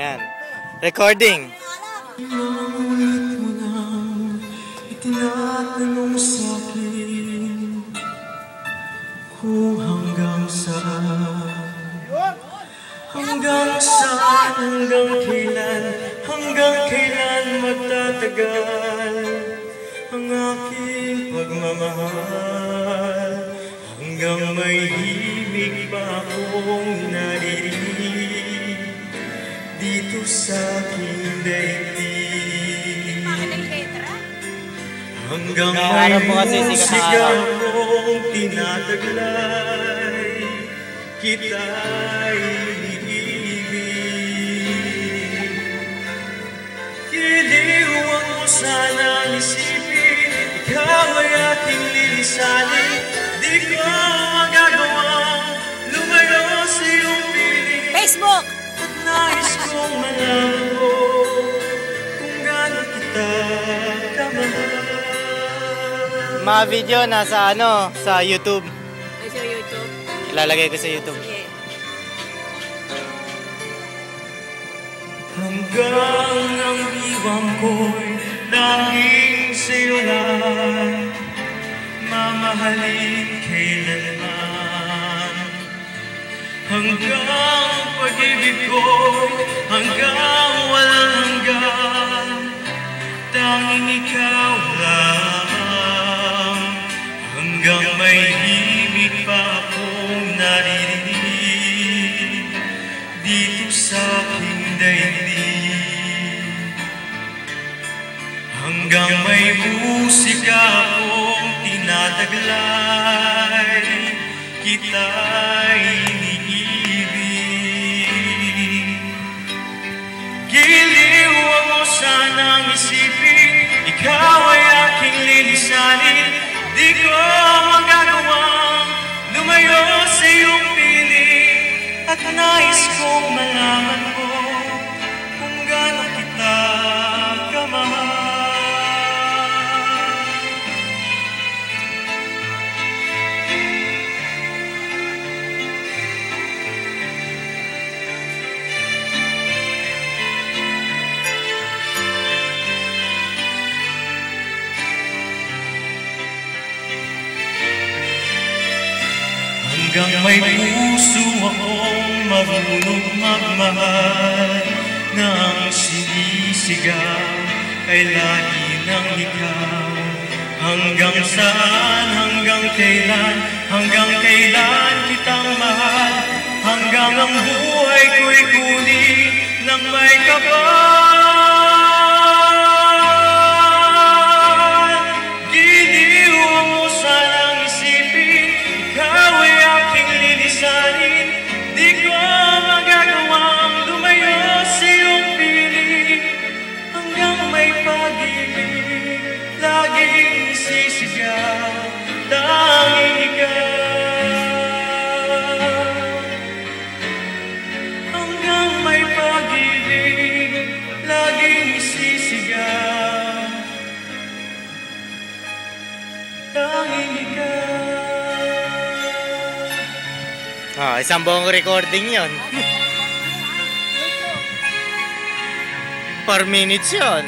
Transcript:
Ayan. Recording. Inulit mo nang itinatanong sa'kin kung hanggang saan, hanggang kailan magtatagal ang aking pagmamahal, hanggang may himig pa akong naririnig dito sa aking daigdig, hanggang may musika akong tinataglay, kita'y iniibig. Giliwan mo sanang isipin, ikaw ay aking lilisanin, di ko magagawang lumayo sa iyong piling. Facebook! At nais kong malaman mo kung gaano kita kamahal. Mga video nasa sa YouTube. Sa YouTube? Ilalagay ko sa YouTube. Okay. Hanggang ang iwang ko'y laging sa'yo lang, mamahalin kailanman. Hanggang pag-ibig ko'y hanggang walang hanggan, tanging ikaw lang. Hanggang may himig pa akong naririnig dito sa aking daigdig, hanggang may musika akong tinataglay, kita'y iniibig. Giliwan mo sanang isipin, ikaw ay aking lilisanin, di ko magagawang lumayo sa iyong piling. At nais kong malaman mo kung gaano kita kamahal. Hanggang may puso akong marunong magmahal, na ang sinisigaw ay lagi ng ikaw. Hanggang saan, hanggang kailan kitang mahal, hanggang ang buhay ko'y kunin ng may kapal. Giliwan mo sanang isipin, ikaw ay aking lilisanin, di ko magagawang lumayo sa iyong piling. Hanggang may pag-ibig laging isisigaw, tanging ikaw. Hanggang may pag-ibig laging isisigaw, tanging ikaw. Isang buong recording yon. 4 minutes yon.